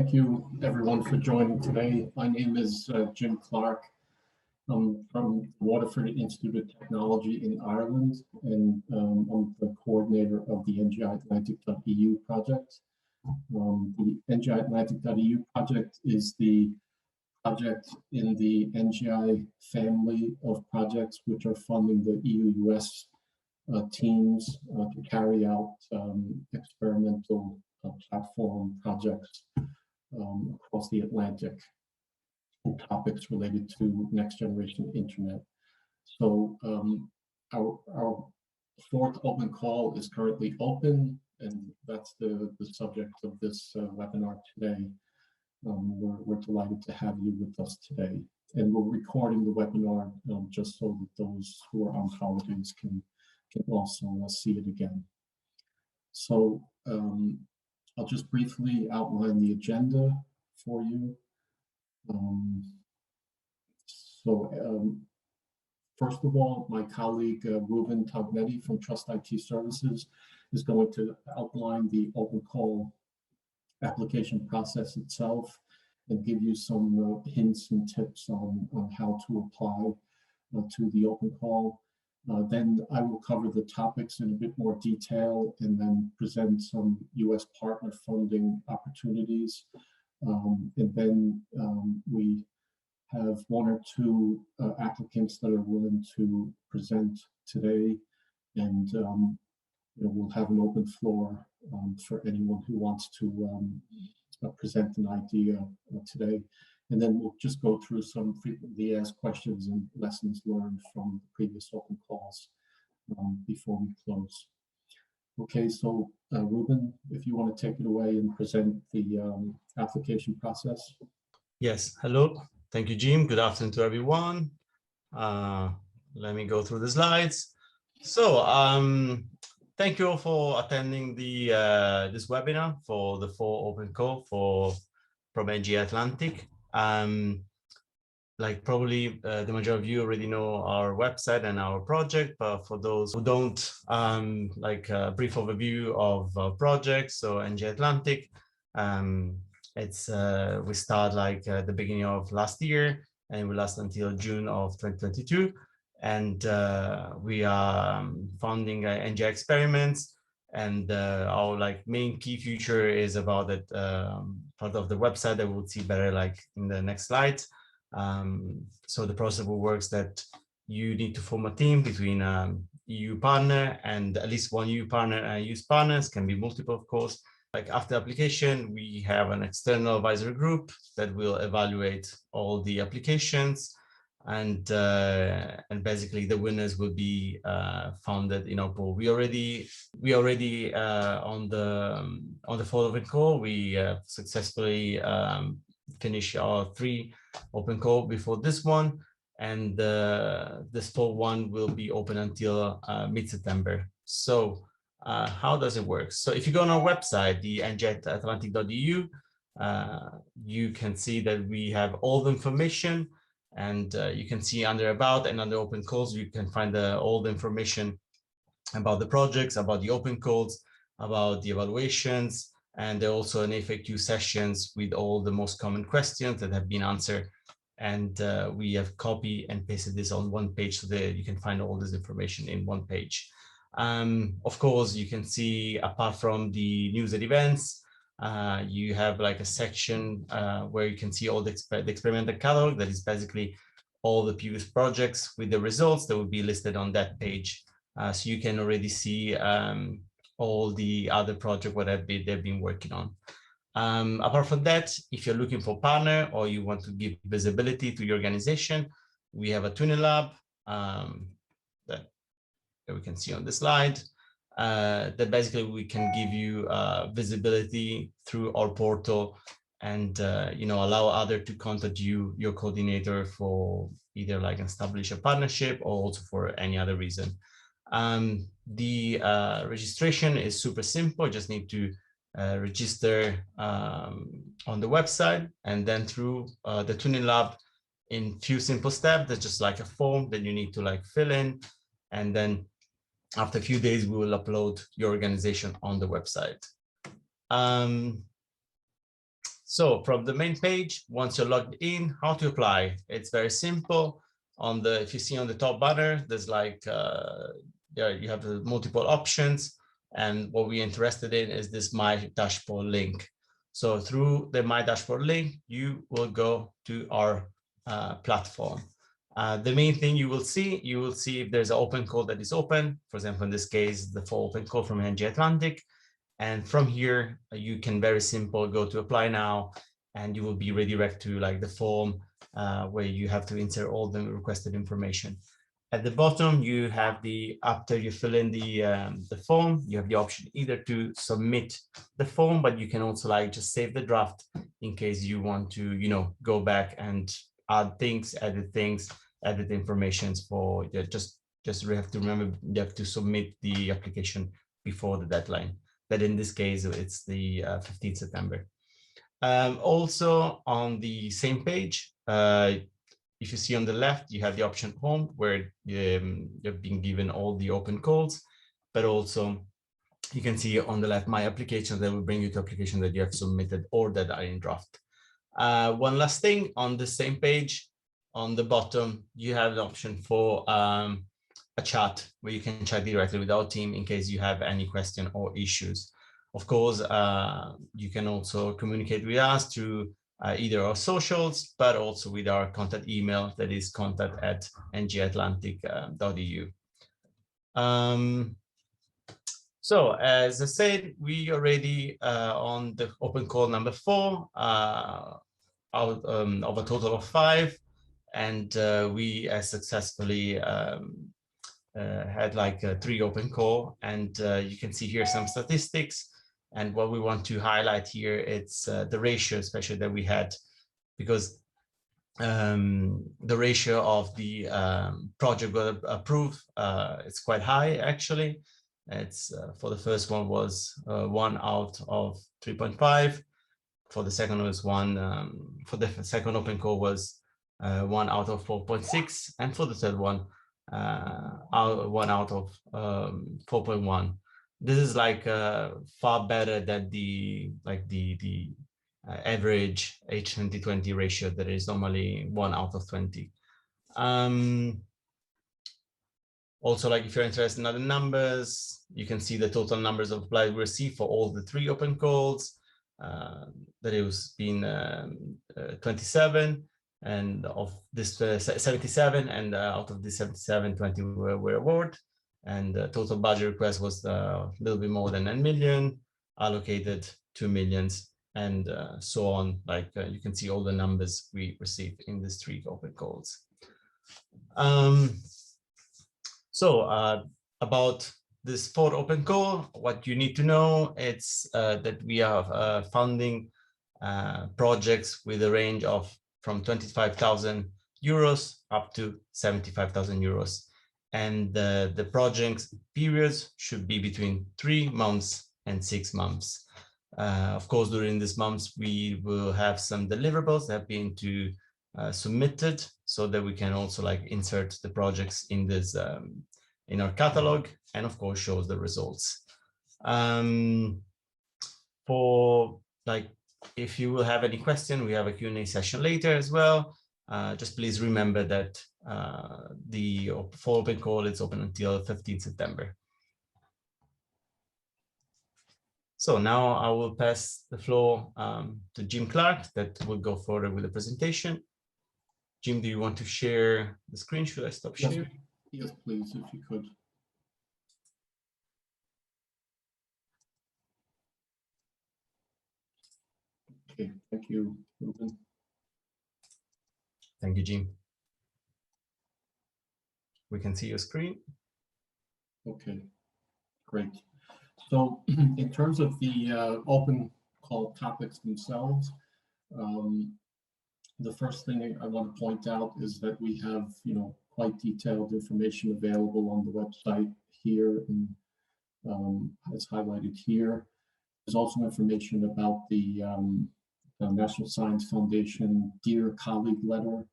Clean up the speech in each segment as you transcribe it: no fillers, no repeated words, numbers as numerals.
Thank you, everyone, for joining today. My name is Jim Clark. I'm from Waterford Institute of Technology in Ireland, and I'm the coordinator of the NGIatlantic.eu project. The NGIatlantic.eu project is the project in the NGI family of projects which are funding the EU-US teams to carry out experimental platform projects across the Atlantic and topics related to next generation internet. So our fourth open call is currently open, and that's the subject of this webinar today. We're delighted to have you with us today, and we're recording the webinar just so that those who are on holidays can also see it again. So I'll just briefly outline the agenda for you. First of all, my colleague Ruben Tognetti from Trust IT Services is going to outline the open call application process itself and give you some hints and tips on how to apply to the open call. Then I will cover the topics in a bit more detail and then present some US partner funding opportunities. And then we have one or two applicants that are willing to present today, and we'll have an open floor for anyone who wants to present an idea today. And then we'll just go through some frequently asked questions and lessons learned from the previous open calls before we close. Okay, so Ruben, if you want to take it away and present the application process. Yes, hello. Thank you, Jim. Good afternoon to everyone. Let me go through the slides. So thank you all for attending the this webinar for the fall open call from NGIatlantic. Like probably the majority of you already know our website and our project, but for those who don't, like a brief overview of our project. So NGIatlantic, it's we start like at the beginning of last year, and we last until June of 2022. And we are funding NGI experiments, and our like main key feature is about that part of the website that we'll see better like in the next slide. So the process works that you need to form a team between EU partner and at least one EU partner and US partners, can be multiple, of course. Like after application, we have an external advisory group that will evaluate all the applications, and basically the winners will be founded in our pool. We already on the fall open call, we successfully finished our 3 open call before this one, and this fall one will be open until mid-September. So how does it work? So if you go on our website, the NGIatlantic.eu, you can see that we have all the information, and you can see under about and under open calls, you can find all the information about the projects, about the open calls, about the evaluations, and there are also an FAQ sessions with all the most common questions that have been answered. And we have copy and pasted this on one page so that you can find all this information in one page. Of course, you can see apart from the news and events, you have like a section where you can see all the experimental catalog. That is basically all the previous projects with the results that will be listed on that page. So you can already see all the other projects what they've been working on. Apart from that, if you're looking for a partner or you want to give visibility to your organization, we have a tuning lab that we can see on the slide. That basically we can give you visibility through our portal, and allow others to contact you, your coordinator, for either like establish a partnership or also for any other reason. The registration is super simple. You just need to register on the website, and then through the tuning lab in few simple steps. That's just like a form that you need to like fill in, and then after a few days we will upload your organization on the website. So from the main page, once you're logged in, how to apply? It's very simple. If you see on the top banner, there's like, you have the multiple options. And what we're interested in is this My Dashboard link. So through the My Dashboard link, you will go to our platform. The main thing you will see if there's an open call that is open. For example, in this case, the full open call from NGIatlantic. And from here, you can very simple go to apply now, and you will be redirected to like the form where you have to insert all the requested information. At the bottom, you have after you fill in the form, you have the option either to submit the form, but you can also like just save the draft in case you want to, go back and add things, edit information for just you have to remember you have to submit the application before the deadline. That in this case, it's the 15th September. Also on the same page, if you see on the left, you have the option home where you've been given all the open calls, but also you can see on the left, my applications that will bring you to applications that you have submitted or that are in draft. One last thing on the same page, on the bottom, you have the option for a chat where you can chat directly with our team in case you have any question or issues. Of course, you can also communicate with us through either our socials, but also with our contact email that is contact@NGIatlantic.eu. So as I said, we already on the open call number 4 out of a total of 5, and we successfully had like 3 open call, and you can see here some statistics. And what we want to highlight here, it's the ratio, especially that we had, because the ratio of the project got approved, it's quite high actually. It's for the first one was 1 out of 3.5. For the second was 1. For the second open call was 1 out of 4.6, and for the third one, 1 out of 4.1. This is like far better than the average H2020 ratio that is normally 1 out of 20. Also, like if you're interested in other numbers, you can see the total numbers of applies we received for all the 3 open calls. That it was been 27, and of this 77, and out of the 77, 20 were awarded. And the total budget request was a little bit more than 9 million, allocated 2 millions, and so on. Like you can see all the numbers we received in these 3 open calls. About this 4th open call, what you need to know, it's that we are funding projects with a range of from 25,000 euros up to 75,000 euros. And the project periods should be between 3 months and 6 months. Of course, during these months, we will have some deliverables that have been submitted, so that we can also like insert the projects in this in our catalog, and of course shows the results. For like, if you will have any question, we have a Q&A session later as well. Just please remember that the full open call is open until 15th September. So now I will pass the floor to Jim Clark that will go further with the presentation. Jim, do you want to share the screen? Should I stop sharing? Yes, please, if you could. Okay, thank you, Ruben. Thank you, Jim. We can see your screen. Okay, great. So in terms of the open call topics themselves, the first thing I want to point out is that we have, quite detailed information available on the website here, and as highlighted here. There's also information about the National Science Foundation Dear Colleague letter,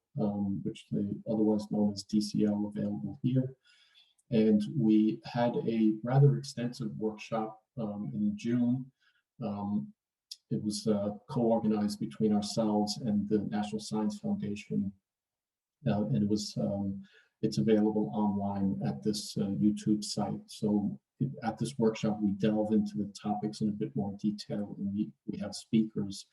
which they otherwise known as DCL, available here. And we had a rather extensive workshop in June it was co-organized between ourselves and the National Science Foundation, and it's available online at this YouTube site. So at this workshop, we delve into the topics in a bit more detail, and we have speakers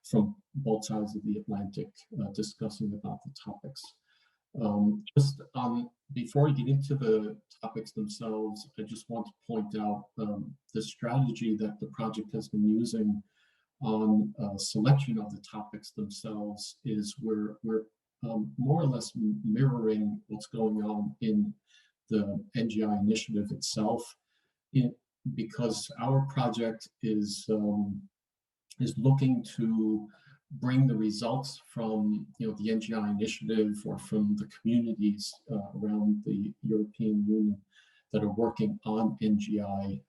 from both sides of the Atlantic discussing about the topics. Before we get into the topics themselves, I just want to point out the strategy that the project has been using on selection of the topics themselves is we're more or less mirroring what's going on in the NGI initiative itself, because our project is looking to bring the results from the NGI initiative or from the communities around the European Union that are working on NGI.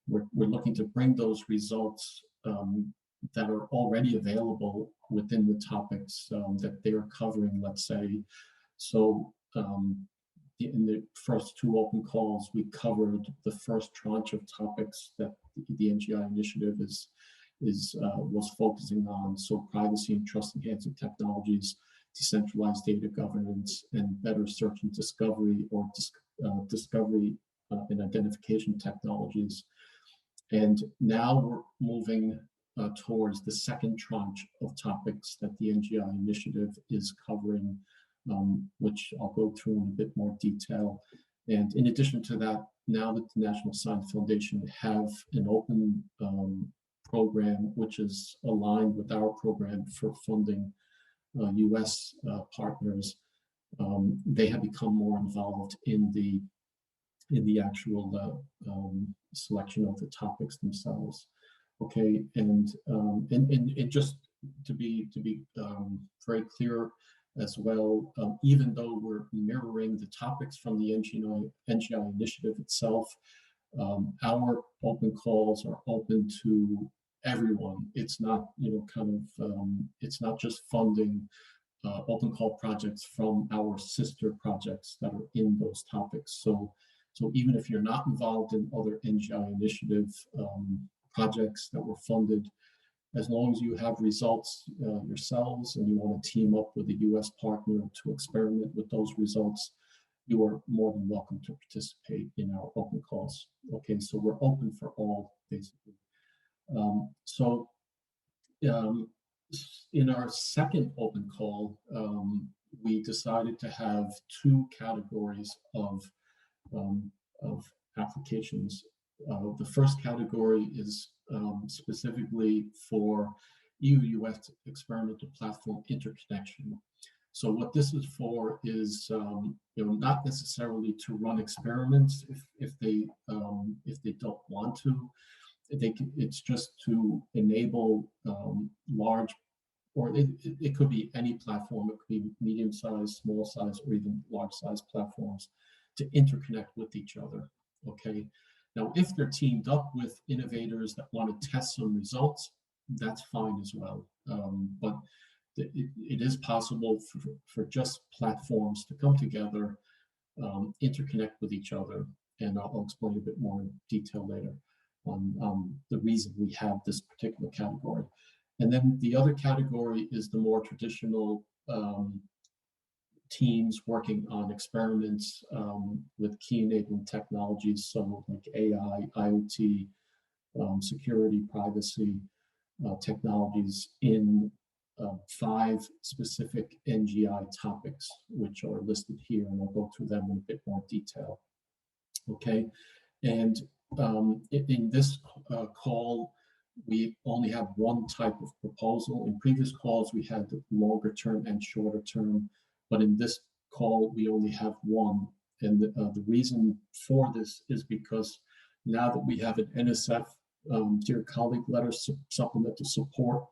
We're looking to bring those results that are already available within the topics that they're covering, let's say. So in the first two open calls, we covered the first tranche of topics that the NGI initiative was focusing on. So privacy and trust enhancing technologies, decentralized data governance, and better search and discovery, or discovery and identification technologies. And now we're moving towards the second tranche of topics that the NGI initiative is covering, which I'll go through in a bit more detail. And in addition to that, now that the National Science Foundation have an open program, which is aligned with our program for funding US partners, they have become more involved in the actual selection of the topics themselves. Okay, and just to be very clear as well, even though we're mirroring the topics from the NGI initiative itself, our open calls are open to everyone. It's not, it's not just funding open call projects from our sister projects that are in those topics. So even if you're not involved in other NGI initiative projects that were funded, as long as you have results yourselves and you want to team up with a US partner to experiment with those results, you are more than welcome to participate in our open calls. Okay, so we're open for all, basically. In our second open call, we decided to have two categories of applications. The first category is specifically for EU-US experimental platform interconnection. So what this is for is, not necessarily to run experiments if they don't want to. It's just to enable large, or it could be any platform. It could be medium-sized, small-size, or even large-size platforms to interconnect with each other. Okay. Now, if they're teamed up with innovators that want to test some results, that's fine as well. But it is possible for just platforms to come together, interconnect with each other, and I'll explain a bit more in detail later on the reason we have this particular category. And then the other category is the more traditional teams working on experiments with key enabling technologies, so like AI, IoT, security, privacy technologies in 5 specific NGI topics, which are listed here, and I'll go through them in a bit more detail. Okay, and in this call, we only have one type of proposal. In previous calls, we had longer term and shorter term, but in this call, we only have one. And the reason for this is because now that we have an NSF Dear Colleague Letter Supplemental Support,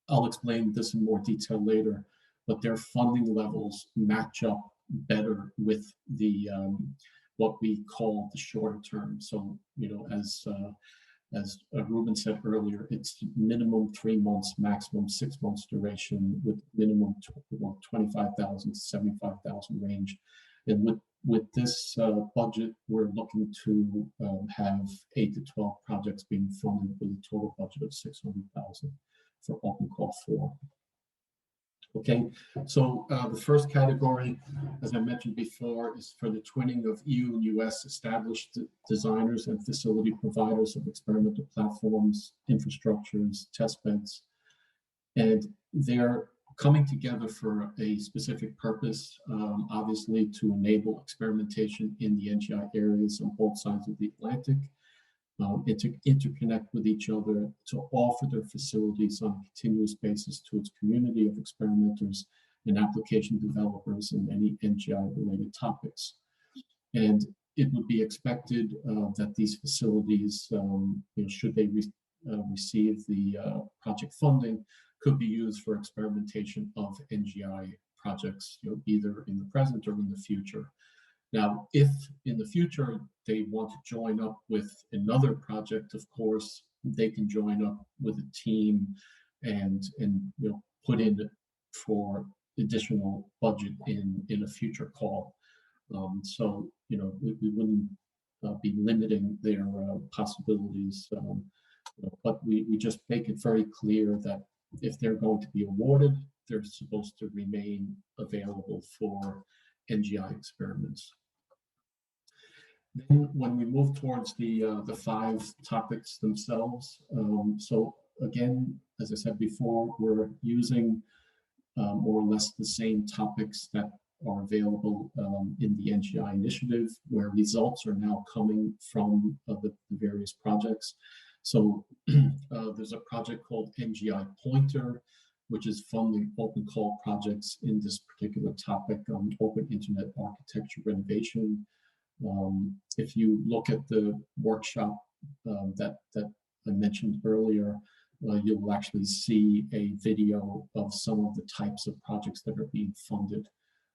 I'll explain this in more detail later, but their funding levels match up better with the what we call the shorter term. So, as Ruben said earlier, it's minimum 3 months, maximum 6 months duration, with minimum 25,000 to 75,000 range. And with this budget, we're looking to have 8 to 12 projects being funded with a total budget of $600,000 for Open Call 4. Okay, so the first category, as I mentioned before, is for the twinning of EU and US established designers and facility providers of experimental platforms, infrastructures, test beds, and they're coming together for a specific purpose, obviously to enable experimentation in the NGI areas on both sides of the Atlantic, and to interconnect with each other, to offer their facilities on a continuous basis to its community of experimenters and application developers in many NGI-related topics. And it would be expected that these facilities, should they receive the project funding, could be used for experimentation of NGI projects, either in the present or in the future. Now, if in the future they want to join up with another project, of course, they can join up with a team and put in for additional budget in a future call. So we wouldn't be limiting their possibilities, but we just make it very clear that if they're going to be awarded, they're supposed to remain available for NGI experiments. Then when we move towards the 5 topics themselves, so again, as I said before, we're using more or less the same topics that are available in the NGI initiative, where results are now coming from the various projects. So there's a project called NGI Pointer, which is funding open call projects in this particular topic on open internet architecture renovation. If you look at the workshop that I mentioned earlier, you'll actually see a video of some of the types of projects that are being funded.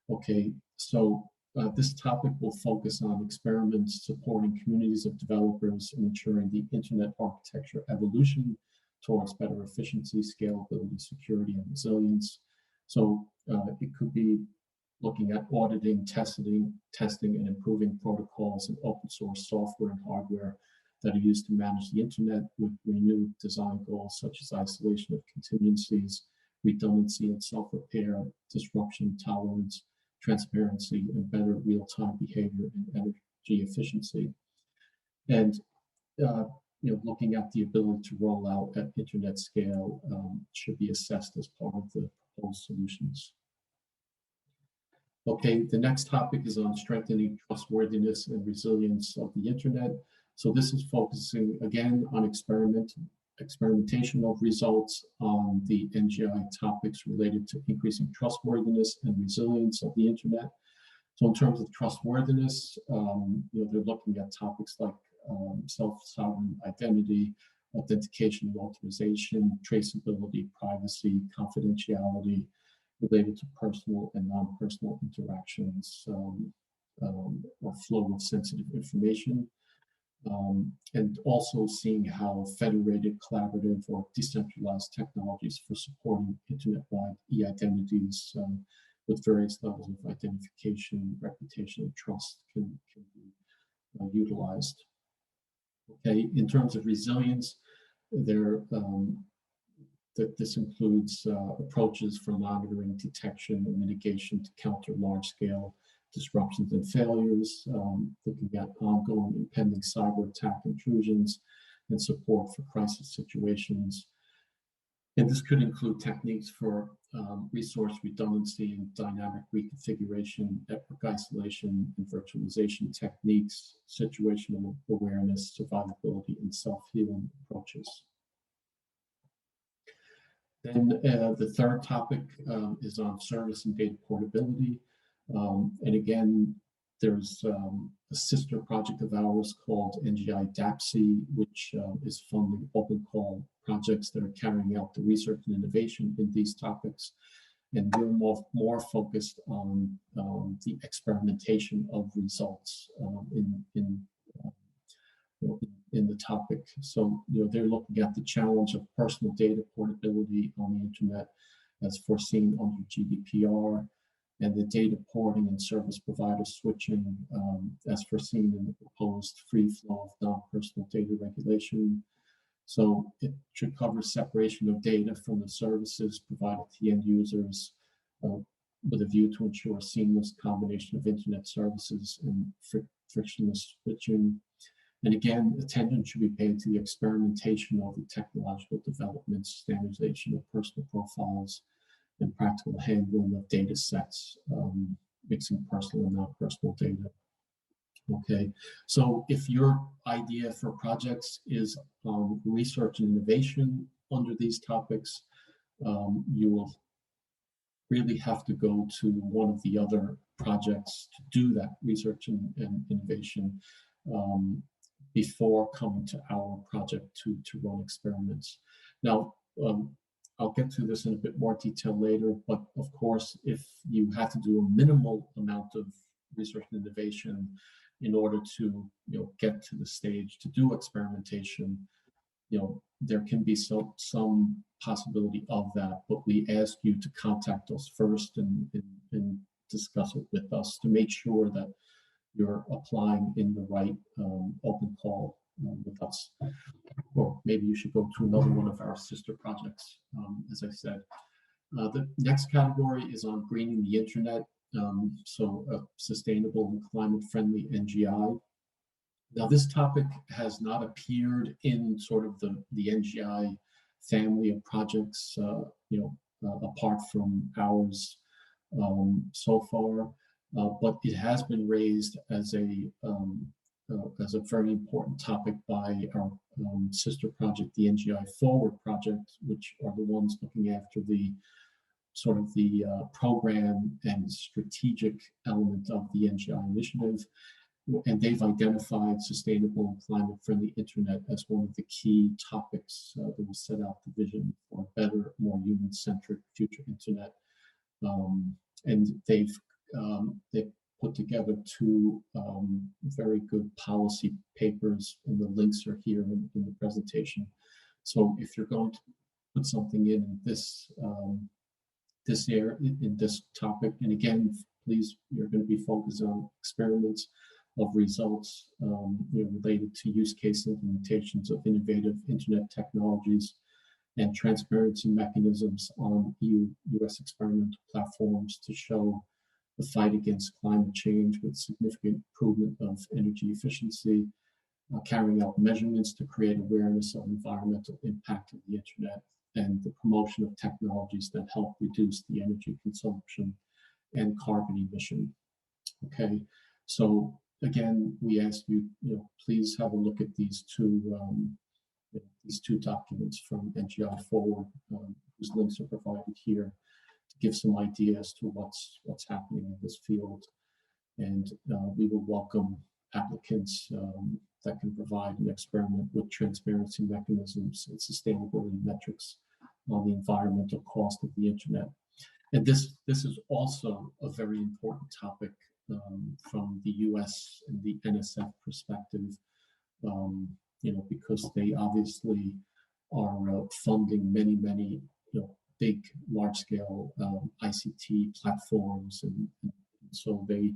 Okay, so this topic will focus on experiments supporting communities of developers and ensuring the internet architecture evolution towards better efficiency, scalability, security, and resilience. So it could be looking at auditing, testing, and improving protocols and open source software and hardware that are used to manage the internet with renewed design goals such as isolation of contingencies, redundancy and self-repair, disruption tolerance, transparency, and better real-time behavior and energy efficiency. And looking at the ability to roll out at internet scale should be assessed as part of the proposed solutions. Okay, the next topic is on strengthening trustworthiness and resilience of the internet. So this is focusing again on experimentation of results on the NGI topics related to increasing trustworthiness and resilience of the internet. So in terms of trustworthiness, they're looking at topics like self-sovereign identity, authentication and authorization, traceability, privacy, confidentiality, related to personal and non-personal interactions or flow of sensitive information. And also seeing how federated, collaborative, or decentralized technologies for supporting internet-wide e-identities with various levels of identification, reputation, and trust can be utilized. Okay, in terms of resilience, this includes approaches for monitoring, detection, and mitigation to counter large-scale disruptions and failures, looking at ongoing and pending cyber attack intrusions, and support for crisis situations. And this could include techniques for resource redundancy and dynamic reconfiguration, network isolation and virtualization techniques, situational awareness, survivability, and self-healing approaches. Then the third topic is on service and data portability. And again, there's a sister project of ours called NGIatlantic.eu, which is funding open call projects that are carrying out the research and innovation in these topics. And we're more focused on the experimentation of results in the topic. So, they're looking at the challenge of personal data portability on the internet as foreseen under GDPR, and the data porting and service provider switching as foreseen in the proposed free flow of non-personal data regulation. So it should cover separation of data from the services provided to the end users with a view to ensure seamless combination of internet services and frictionless switching. And again, attention should be paid to the experimentation of the technological developments, standardization of personal profiles, and practical handling of data sets, mixing personal and non-personal data. Okay, so if your idea for projects is research and innovation under these topics, you will really have to go to one of the other projects to do that research and innovation before coming to our project to run experiments. Now, I'll get to this in a bit more detail later, but of course, if you have to do a minimal amount of research and innovation in order to get to the stage to do experimentation, there can be some possibility of that, but we ask you to contact us first and discuss it with us to make sure that you're applying in the right open call with us. Or maybe you should go to another one of our sister projects, as I said. The next category is on greening the internet, so a sustainable and climate-friendly NGI. Now, this topic has not appeared in sort of the NGI family of projects, apart from ours so far, but it has been raised as a very important topic by our sister project, the NGI Forward project, which are the ones looking after the sort of the program and strategic element of the NGI initiative. And they've identified sustainable and climate-friendly internet as one of the key topics that will set out the vision for a better, more human-centric future internet. And they've put together two very good policy papers, and the links are here in the presentation. So if you're going to put something in this this topic, and again, please, you're going to be focused on experiments of results related to use case implementations of innovative internet technologies and transparency mechanisms on US experimental platforms to show the fight against climate change with significant improvement of energy efficiency, carrying out measurements to create awareness of environmental impact of the internet, and the promotion of technologies that help reduce the energy consumption and carbon emission. Okay, so again, we ask you, please have a look at these two documents from NGI Forward, whose links are provided here, to give some idea as to what's happening in this field. And we will welcome applicants that can provide an experiment with transparency mechanisms and sustainability metrics on the environmental cost of the internet. And this is also a very important topic from the US and the NSF perspective, because they obviously are funding many big, large-scale ICT platforms, and so they,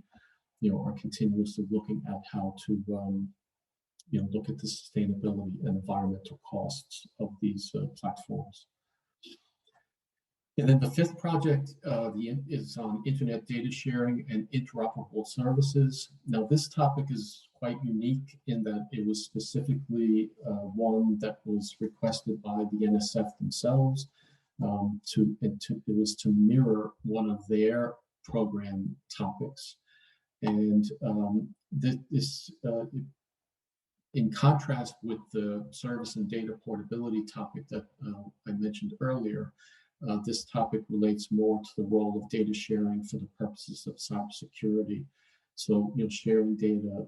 are continuously looking at how to, look at the sustainability and environmental costs of these platforms. And then the fifth project is on internet data sharing and interoperable services. Now, this topic is quite unique in that it was specifically one that was requested by the NSF themselves. It was to mirror one of their program topics. And this in contrast with the service and data portability topic that I mentioned earlier, this topic relates more to the role of data sharing for the purposes of cybersecurity. So, sharing data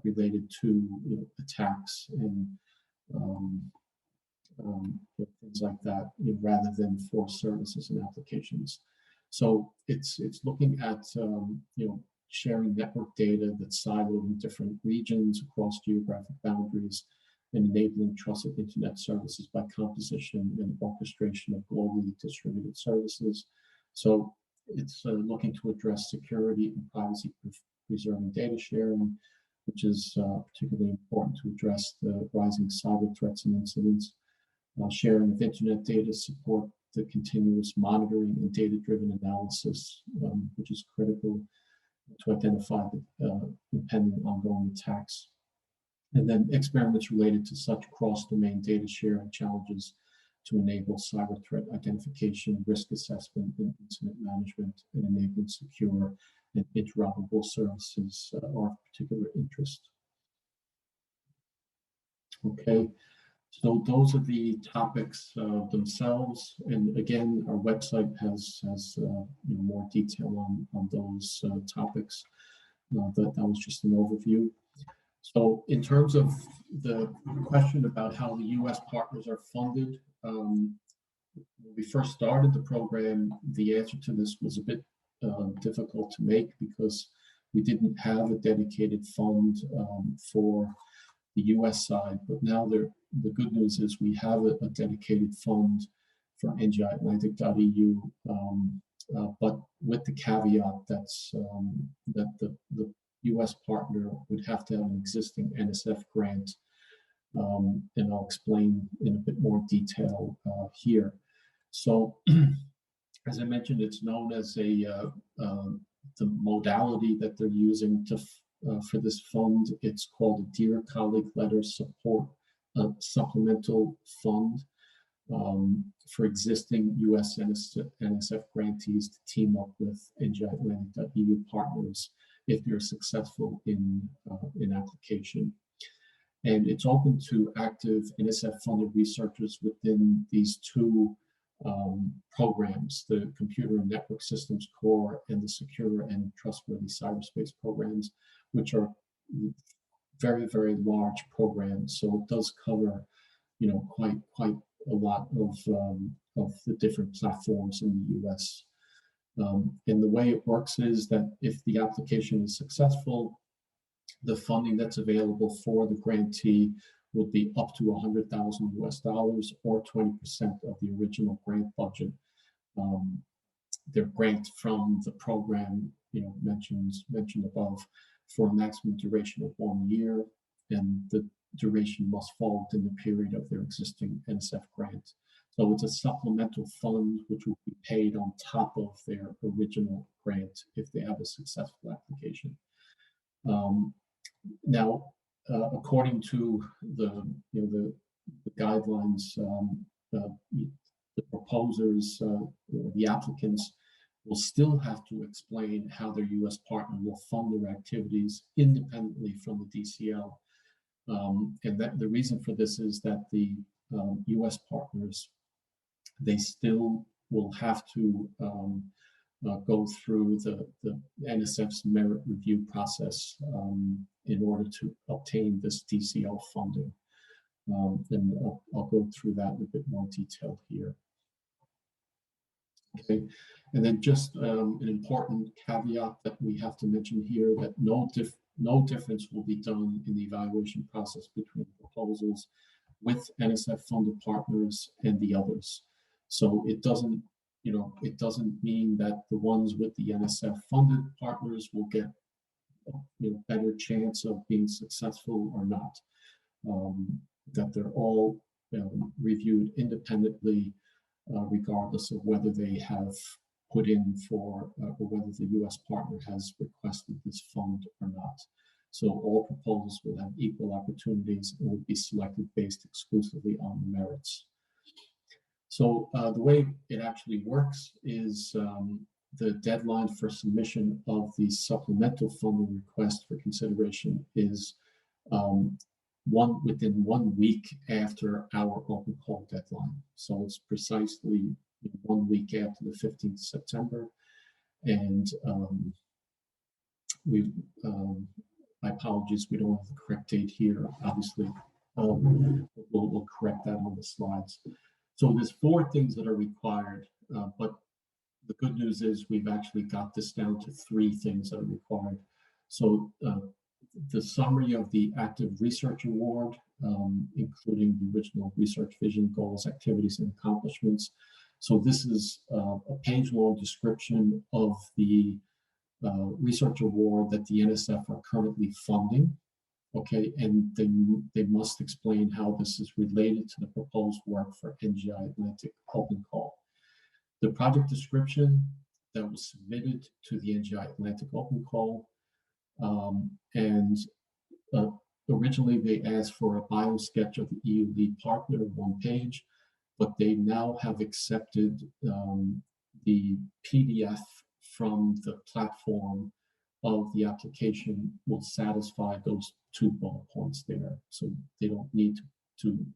related to attacks and things like that, rather than for services and applications. So it's looking at sharing network data that's siloed in different regions across geographic boundaries, and enabling trusted internet services by composition and orchestration of globally distributed services. So It's looking to address security and privacy preserving data sharing, which is particularly important to address the rising cyber threats and incidents. Sharing of internet data support the continuous monitoring and data-driven analysis, which is critical to identify the impending ongoing attacks. And then experiments related to such cross-domain data sharing challenges to enable cyber threat identification, risk assessment, and incident management, and enabling secure and interoperable services are of particular interest. Okay, so those are the topics themselves, and again, our website has more detail on those topics. That was just an overview. So in terms of the question about how the U.S. partners are funded, when we first started the program, the answer to this was a bit difficult to make because we didn't have a dedicated fund for the U.S. side. But now the good news is we have a dedicated fund for NGIatlantic.eu, but with the caveat that's that the U.S. partner would have to have an existing NSF grant, and I'll explain in a bit more detail here. So, as I mentioned, it's known as the modality that they're using to for this fund. It's called a Dear Colleague Letter Support Supplemental Fund for existing U.S. NSF grantees to team up with NGIatlantic.eu partners if they're successful in application. And it's open to active NSF-funded researchers within these two programs, the Computer and Network Systems Core and the Secure and Trustworthy Cyberspace programs, which are very, very large programs. So it does cover, quite a lot of the different platforms in the U.S. And the way it works is that if the application is successful, the funding that's available for the grantee will be up to $100,000 or 20% of the original grant budget. Their grant from the program, mentioned above, for a maximum duration of 1 year, and the duration must fall within the period of their existing NSF grant. So it's a supplemental fund which will be paid on top of their original grant if they have a successful application. Now, according to the guidelines, the proposers, the applicants, will still have to explain how their U.S. partner will fund their activities independently from the DCL. And that the reason for this is that the U.S. partners, they still will have to go through the NSF's merit review process in order to obtain this DCL funding. And I'll go through that in a bit more detail here. Okay, and then just an important caveat that we have to mention here, that no difference will be done in the evaluation process between proposals with NSF-funded partners and the others. So it doesn't mean that the ones with the NSF-funded partners will get better chance of being successful or not. That they're all reviewed independently, regardless of whether they have put in for or whether the U.S. partner has requested this fund or not. So all proposals will have equal opportunities and will be selected based exclusively on the merits. So the way it actually works is the deadline for submission of the supplemental funding request for consideration is within 1 week after our open call deadline. So it's precisely 1 week after the 15th of September. And my apologies, we don't have the correct date here, obviously. We'll correct that on the slides. So there's 4 things that are required, but the good news is we've actually got this down to 3 things that are required. So the summary of the active research award, including the original research vision, goals, activities, and accomplishments, So this is a page-long description of the research award that the NSF are currently funding. Okay, and they must explain how this is related to the proposed work for NGIatlantic Open Call. The project description that was submitted to the NGIatlantic Open Call, and originally they asked for a bio sketch of the EU lead partner, 1 page, but they now have accepted the PDF from the platform of the application will satisfy those 2 bullet points there. So they don't need to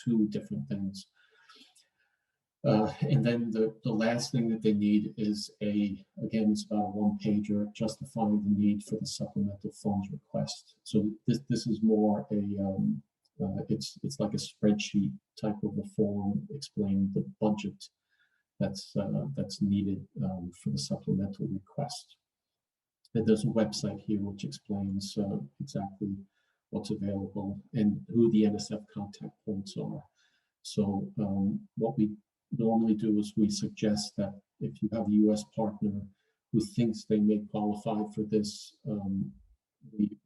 2 different things. And then the last thing that they need is again, it's about a 1-pager justifying the need for the supplemental funds request. So this is more it's like a spreadsheet type of a form explaining the budget that's needed for the supplemental request. And there's a website here which explains exactly what's available and who the NSF contact points are. So what we normally do is we suggest that if you have a U.S. partner who thinks they may qualify for this,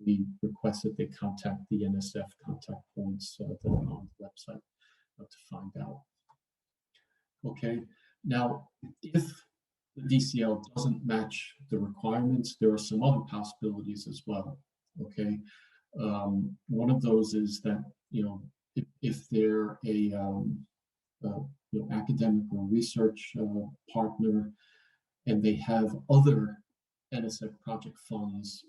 we request that they contact the NSF contact points that are on the website to find out. Okay, now if the DCL doesn't match the requirements, there are some other possibilities as well. Okay, one of those is that if they're a academic or research partner, and they have other NSF project funds,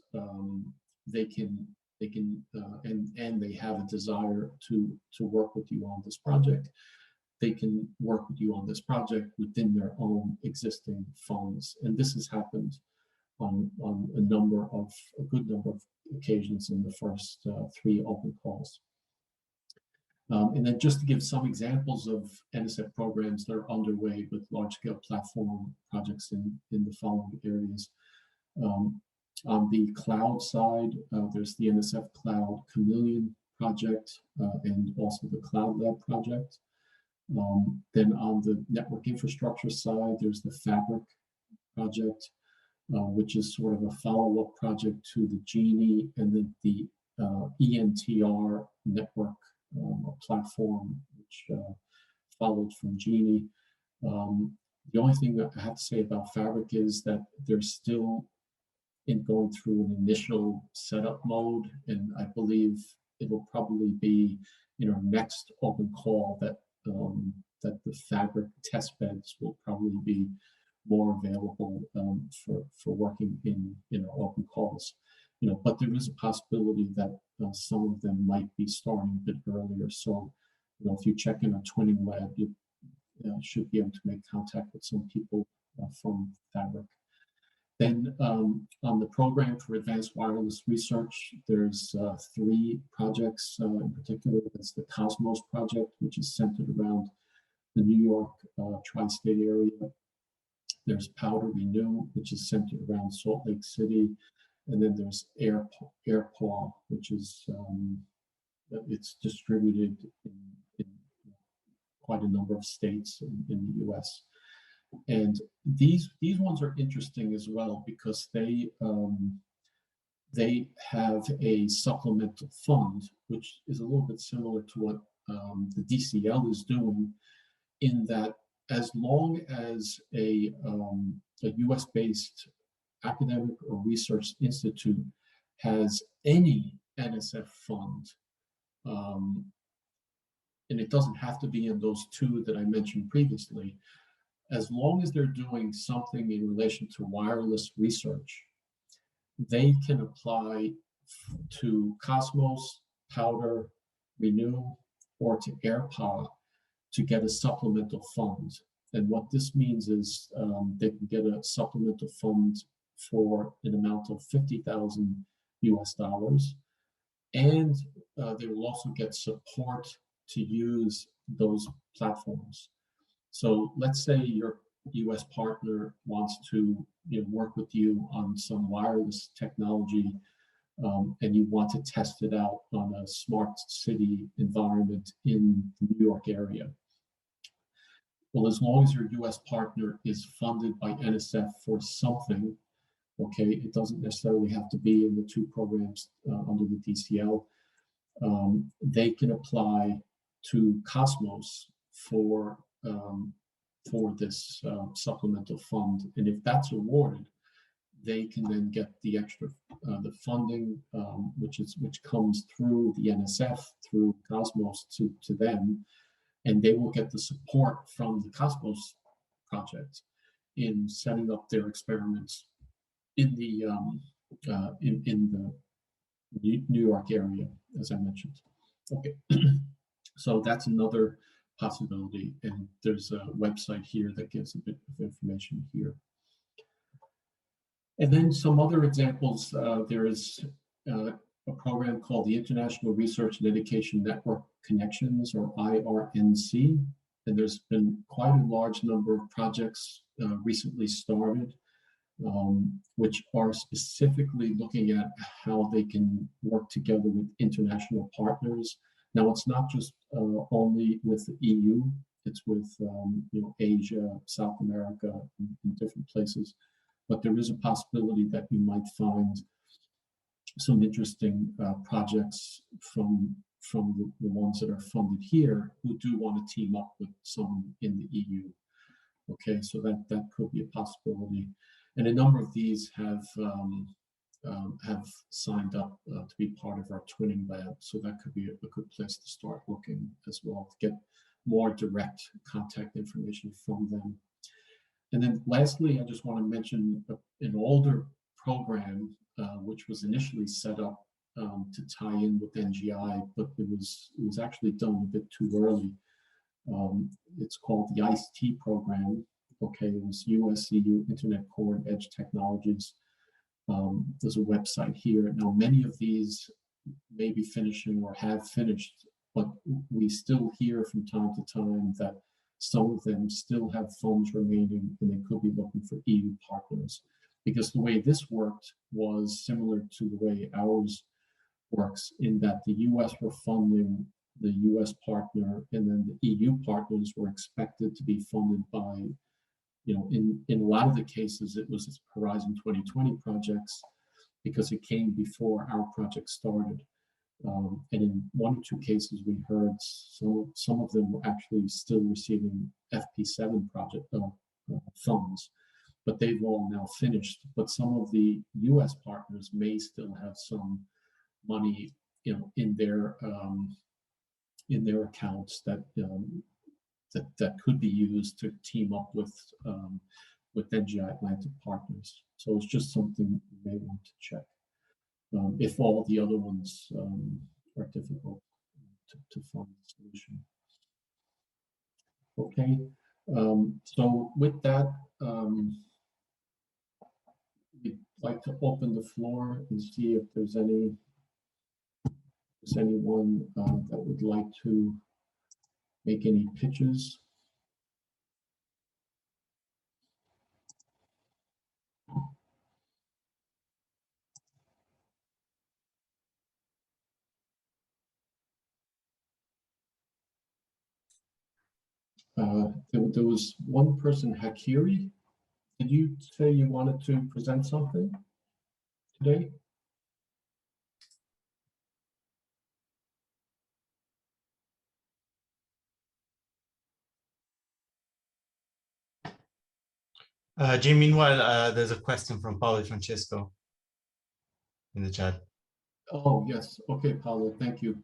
they can and they have a desire to work with you on this project. They can work with you on this project within their own existing funds, and this has happened on a good number of occasions in the first 3 open calls. And then just to give some examples of NSF programs that are underway with large-scale platform projects in the following areas. On the cloud side, there's the NSF Cloud Chameleon project and also the Cloud Lab project. Then on the network infrastructure side, there's the Fabric project, which is sort of a follow-up project to the Genie and then the ENTR network platform, which followed from Genie. The only thing that I have to say about Fabric is that they're still going through an initial setup mode, and I believe it will probably be in our next open call that the Fabric test beds will probably be more available for working in our open calls. But there is a possibility that some of them might be starting a bit earlier. So, if you check in our Twinning Lab, you should be able to make contact with some people from Fabric. Then on the program for advanced wireless research, there's 3 projects in particular. That's the Cosmos project, which is centered around the New York tri-state area. There's Powder Renew, which is centered around Salt Lake City. And then there's AirPaw, which is it's distributed in quite a number of states in the U.S. And these ones are interesting as well because they have a supplemental fund, which is a little bit similar to what the DCL is doing, in that as long as a U.S.-based academic or research institute has any NSF fund, and it doesn't have to be in those 2 that I mentioned previously, as long as they're doing something in relation to wireless research, they can apply to Cosmos, Powder, Renew, or to AirPod to get a supplemental fund. And what this means is they can get a supplemental fund for an amount of $50,000 US, and they will also get support to use those platforms. So let's say your U.S. partner wants to work with you on some wireless technology, and you want to test it out on a smart city environment in the New York area. Well, as long as your US partner is funded by NSF for something, okay, it doesn't necessarily have to be in the two programs under the DCL. They can apply to Cosmos for this supplemental fund, and if that's awarded, they can then get the extra the funding, which comes through the NSF through Cosmos to them, and they will get the support from the Cosmos project in setting up their experiments in the New York area, as I mentioned. Okay, so that's another possibility, and there's a website here that gives a bit of information here. And then some other examples, there is a program called the International Research and Education Network Connections, or IRNC, and there's been quite a large number of projects recently started, which are specifically looking at how they can work together with international partners. Now, it's not just only with the EU, it's with Asia, South America, and different places. But there is a possibility that you might find some interesting projects from the ones that are funded here who do want to team up with someone in the EU. Okay, so that could be a possibility. And a number of these have signed up to be part of our twinning lab. So that could be a good place to start looking as well, to get more direct contact information from them. And then lastly, I just want to mention an older program, which was initially set up to tie in with NGI, but it was actually done a bit too early. It's called the ICE-T program. Okay, it was US-EU Internet Core and Edge Technologies. There's a website here. Now, many of these may be finishing or have finished, but we still hear from time to time that some of them still have funds remaining and they could be looking for EU partners. Because the way this worked was similar to the way ours works, in that the US were funding the US partner, and then the EU partners were expected to be funded by, in a lot of the cases, it was Horizon 2020 projects, because it came before our project started. And in one or two cases, we heard some of them were actually still receiving FP7 project funds, but they've all now finished. But some of the US partners may still have some money, in their accounts that could be used to team up with NGIatlantic partners. So it's just something you may want to check. If all the other ones are difficult to find a solution. Okay, so with that, we'd like to open the floor and see if there's anyone that would like to make any pitches. There was one person, Hakiri. Did you say you wanted to present something today? Jim, meanwhile, there's a question from Paolo Francesco in the chat. Oh, yes. Okay, Paolo, thank you.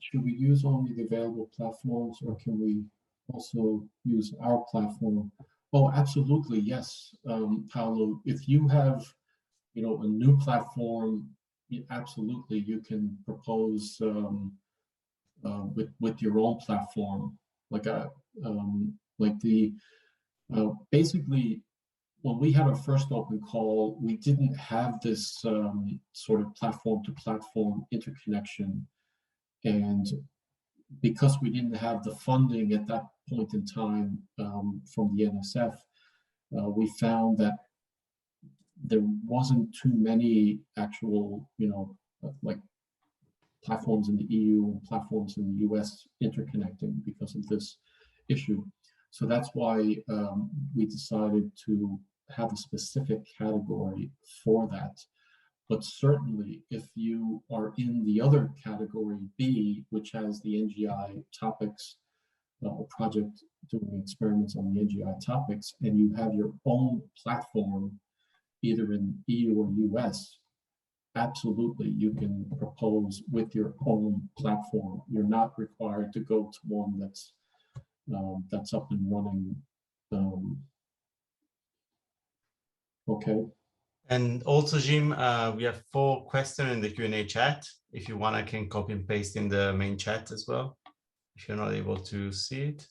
Should we use only the available platforms, or can we also use our platform? Oh, absolutely, yes, Paolo. If you have, a new platform, absolutely, you can propose with your own platform, basically. When we had our first open call, we didn't have this sort of platform-to-platform interconnection. And because we didn't have the funding at that point in time from the NSF, we found that there wasn't too many actual, like platforms in the EU and platforms in the US interconnecting because of this issue. So that's why we decided to have a specific category for that. But certainly, if you are in the other category B, which has the NGI topics, a project doing experiments on the NGI topics, and you have your own platform, either in EU or US, absolutely, you can propose with your own platform. You're not required to go to one that's up and running. Okay. And also, Jim, we have 4 questions in the Q&A chat. If you want, I can copy and paste in the main chat as well, if you're not able to see it.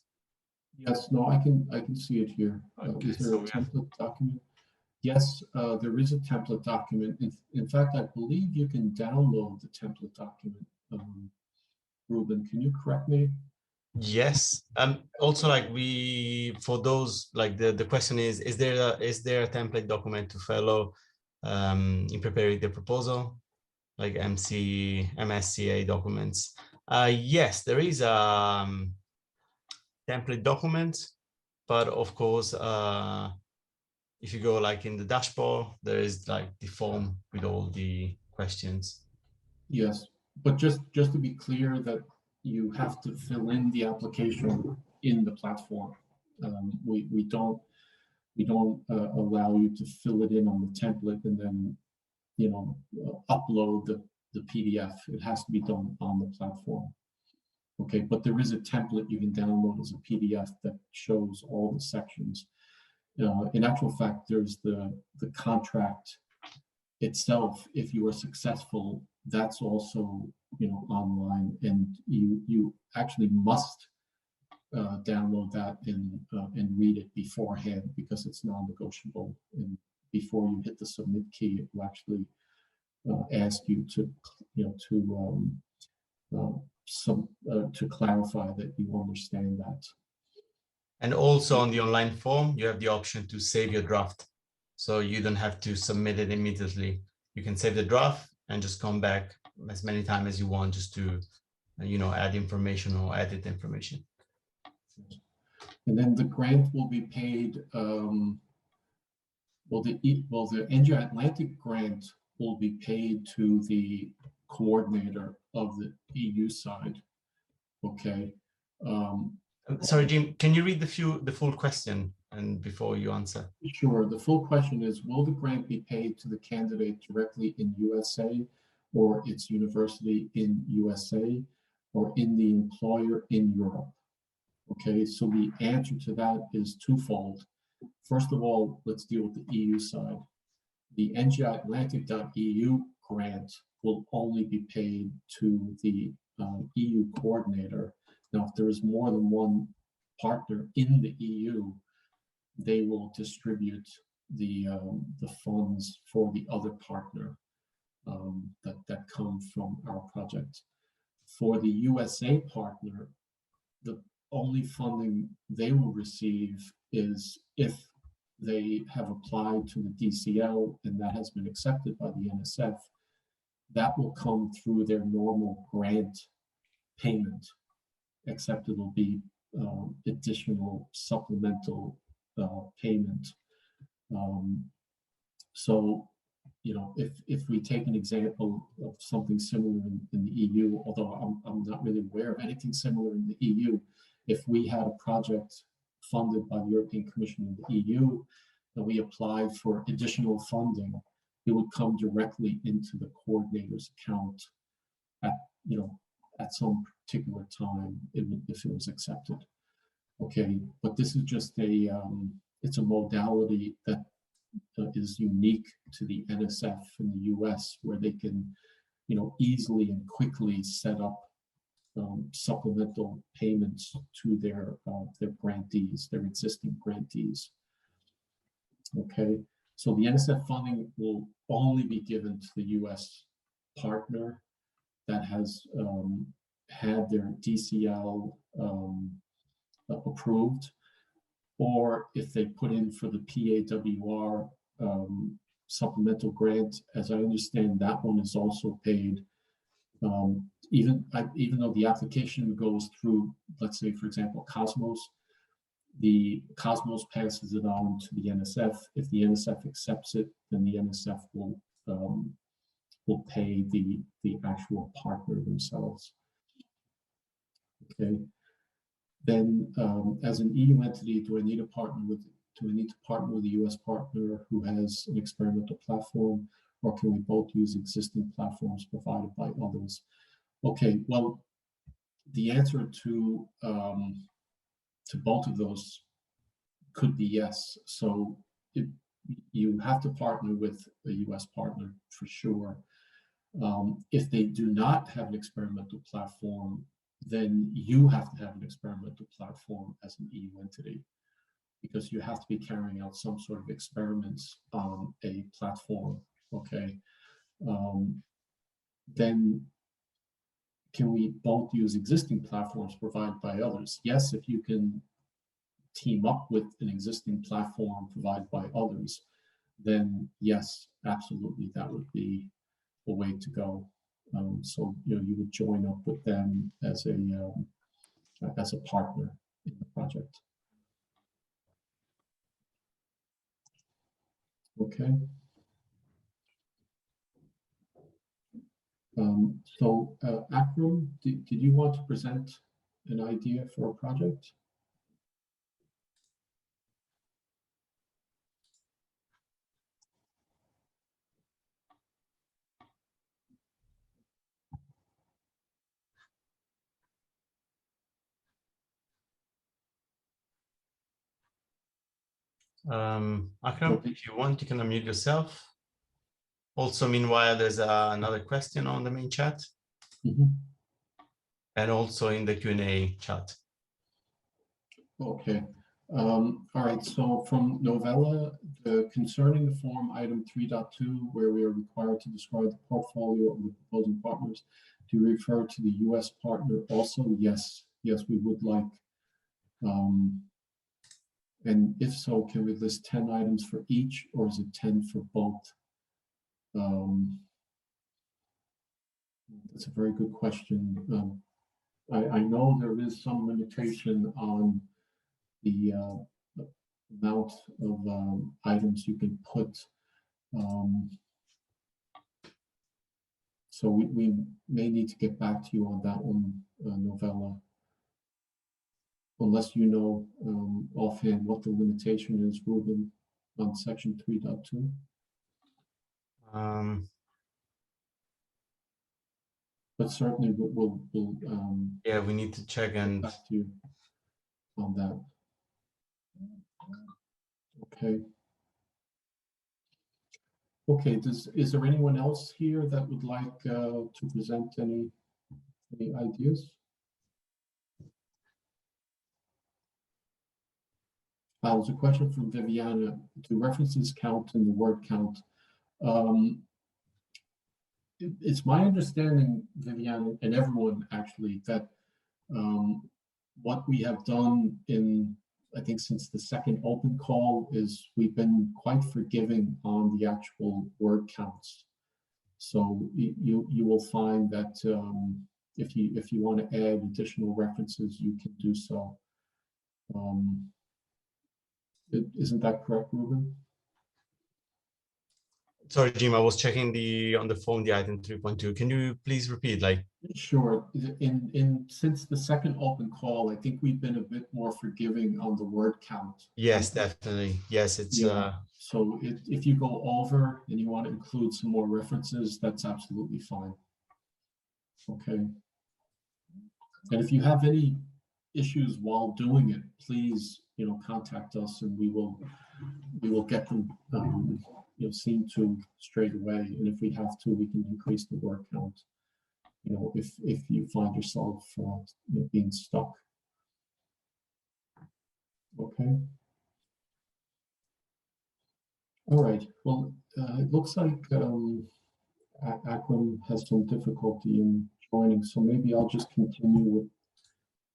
Yes, no, I can see it here. Okay, is there so a template document? Yes, there is a template document. In fact, I believe you can download the template document. Ruben, can you correct me? Yes. Also, like for those, like the question is there a template document to follow in preparing the proposal, like MSCA documents? Yes, there is a template document, but of course, if you go like in the dashboard, there is like the form with all the questions. Yes, but just to be clear that you have to fill in the application in the platform. We don't allow you to fill it in on the template and then upload the PDF. It has to be done on the platform. Okay, but there is a template you can download as a PDF that shows all the sections. In actual fact, there's the contract itself. If you are successful, that's also online, and you actually must download that and read it beforehand, because it's non-negotiable. And before you hit the submit key, it will actually ask you to to clarify that you understand that. And also on the online form, you have the option to save your draft. So you don't have to submit it immediately. You can save the draft and just come back as many times as you want, just to, add information or edit information. And then the grant will be paid, the NGIatlantic grant will be paid to the coordinator of the EU side. Okay. Sorry, Jim, can you read the full question and before you answer? Sure. The full question is, will the grant be paid to the candidate directly in USA, or its university in USA, or in the employer in Europe? Okay, so the answer to that is twofold. First of all, let's deal with the EU side. The NGIatlantic.eu grant will only be paid to the EU coordinator. Now, if there is more than one partner in the EU, they will distribute the funds for the other partner that come from our project. For the USA partner, the only funding they will receive is if they have applied to the DCL and that has been accepted by the NSF. That will come through their normal grant payment, except it will be additional supplemental payment. So, if we take an example of something similar in the EU, although I'm not really aware of anything similar in the EU, if we had a project funded by the European Commission in the EU and we applied for additional funding, it would come directly into the coordinator's account at some particular time if it was accepted. Okay, but this is just it's a modality that is unique to the NSF in the US, where they can, easily and quickly set up supplemental payments to their grantees, their existing grantees. Okay, so the NSF funding will only be given to the US partner that has had their DCL approved, or if they put in for the PAWR supplemental grant. As I understand, that one is also paid, even though the application goes through, let's say, for example, Cosmos. the Cosmos passes it on to the NSF. If the NSF accepts it, then the NSF will pay the actual partner themselves. Okay. Then, as an EU entity, do I need to partner with a US partner who has an experimental platform, or can we both use existing platforms provided by others? Okay, well, the answer to both of those could be yes. So you have to partner with a US partner for sure. If they do not have an experimental platform, then you have to have an experimental platform as an EU entity, because you have to be carrying out some sort of experiments on a platform, okay? Then can we both use existing platforms provided by others? Yes, if you can team up with an existing platform provided by others, then yes, absolutely, that would be a way to go. So you would join up with them as a partner in the project. Okay. So Akram, did you want to present an idea for a project? Akram, if you want, you can unmute yourself. Also, meanwhile, there's another question on the main chat. Mm-hmm. And also in the Q&A chat. Okay. All right. So from Novella, concerning the form item 3.2, where we are required to describe the portfolio of the proposing partners, do you refer to the US partner also? Yes. Yes, we would like. And if so, can we list 10 items for each, or is it 10 for both? That's a very good question. I know there is some limitation on the amount of items you can put. So we may need to get back to you on that one, Novella. Unless you know offhand what the limitation is, Ruben, on section 3.2. But certainly we'll yeah, we need to check and get back to you on that. Okay. Okay, is there anyone else here that would like to present any ideas? There's a question from Viviana. Do references count in the word count? It's my understanding, Viviana, and everyone actually, that what we have done in, I think, since the second open call is we've been quite forgiving on the actual word counts. So you will find that if you want to add additional references, you can do so. Isn't that correct, Ruben? sorry, Jim, I was checking on the phone the item 3.2. Can you please repeat? Like, sure. Since the second open call, I think we've been a bit more forgiving on the word count. yes, definitely. Yes, it's so if you go over and you want to include some more references, that's absolutely fine. Okay. And if you have any issues while doing it, please, contact us, and we will get them seen to straight away. And if we have to, we can increase the word count. If you find yourself being stuck. Okay. All right. Well, it looks like Akram has some difficulty in joining, so maybe I'll just continue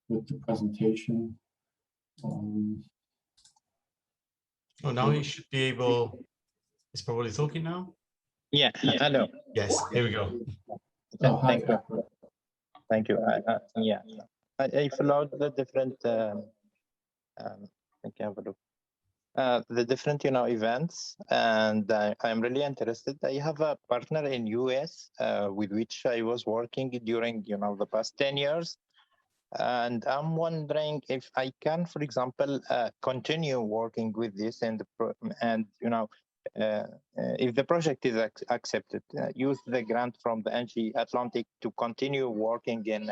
with the presentation. Oh, now you should be able. It's probably talking now. Yeah. Hello. Yes. Here we go. Oh, hi, Thank you. Akram. Thank you. Yeah. I followed the different I can have a look. The different, events, and I'm really interested. I have a partner in US with which I was working during, the past 10 years. And I'm wondering if I can, for example, continue working with this and, if the project is accepted, use the grant from the NGIatlantic to continue working in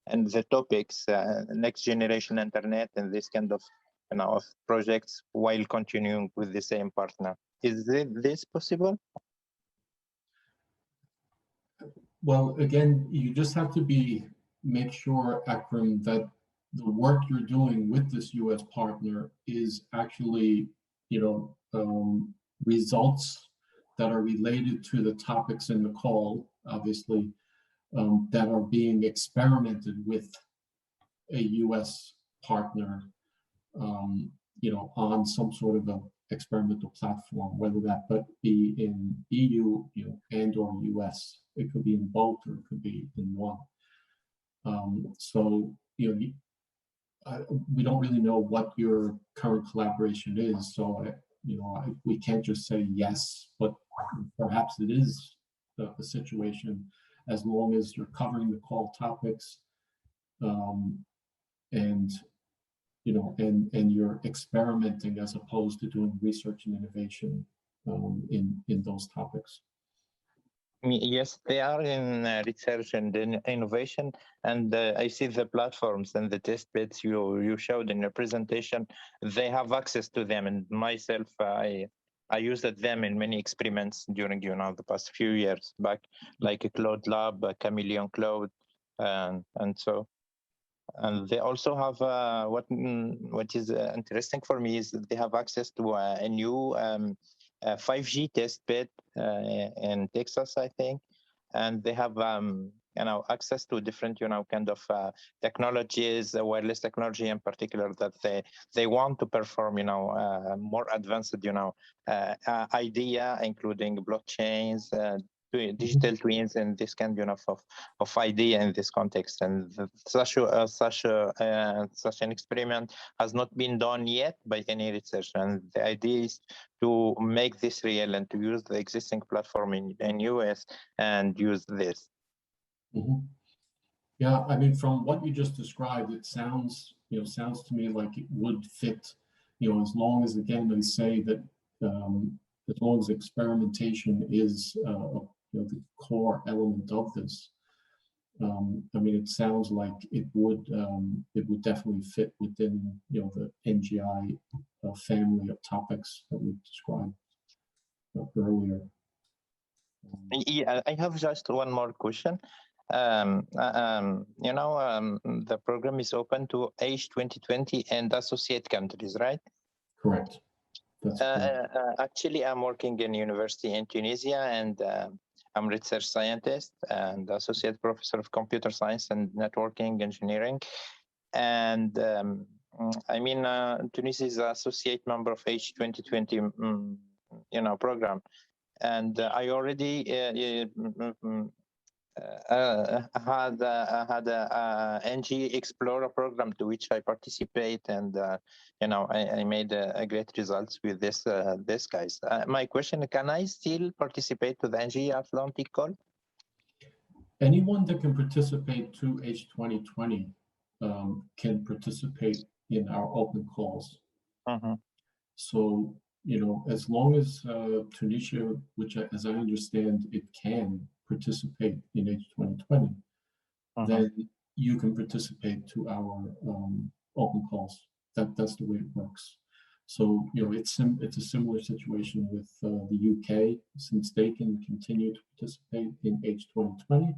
the topics, next generation internet and this kind of, of projects while continuing with the same partner. Is this possible? Well, again, you just have to make sure, Akram, that the work you're doing with this U.S. partner is actually, results that are related to the topics in the call, obviously, that are being experimented with a U.S. partner, on some sort of a experimental platform, whether that be in EU, and or US. It could be in both, or it could be in one. So we don't really know what your current collaboration is. So we can't just say yes, but perhaps it is a situation, as long as you're covering the call topics, and and you're experimenting as opposed to doing research and innovation in those topics. Yes, they are in research and in innovation, and I see the platforms and the test beds you showed in your presentation. They have access to them, and myself, I used them in many experiments during the past few years back, like a Cloud Lab, a Chameleon Cloud, and so. And they also have what is interesting for me is that they have access to a new 5G test bed in Texas, I think, and they have access to different kind of technologies, wireless technology in particular, that they want to perform more advanced idea, including blockchains, digital twins, and this kind of idea in this context. And such an experiment has not been done yet by any researcher. And the idea is to make this real and to use the existing platform in US and use this. Mm-hmm. Yeah, I mean, from what you just described, it sounds to me like it would fit, as long as, again, they say that as long as experimentation is the core element of this. I mean, it sounds like it would definitely fit within the NGI family of topics that we described earlier. Yeah, I have just one more question. The program is open to age 2020 and associate countries, right? Correct. That's correct. Actually, I'm working in university in Tunisia, and I'm research scientist and associate professor of computer science and networking engineering. And Tunisia is an associate member of age 2020, program. And I already had a NG Explorer program to which I participate, and I made a great results with this guys. My question: can I still participate to the NGIatlantic call? Anyone that can participate to H 2020 can participate in our open calls. Mm-hmm. So as long as Tunisia, which as I understand it can participate in H 2020, then you can participate to our open calls. That's the way it works. So it's a similar situation with the UK, since they can continue to participate in H 2020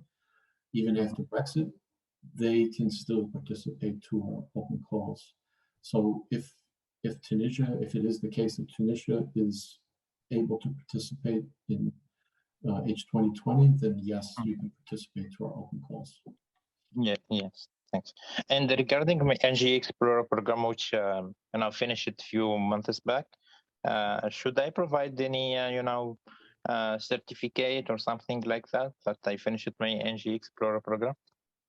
even after Brexit. They can still participate to our open calls. So if Tunisia, if it is the case that Tunisia is able to participate in H 2020, then yes, you can participate to our open calls. Yeah, yes, thanks. And regarding my NG Explorer program, which finished a few months back, should I provide any certificate or something like that I finished my NG Explorer program?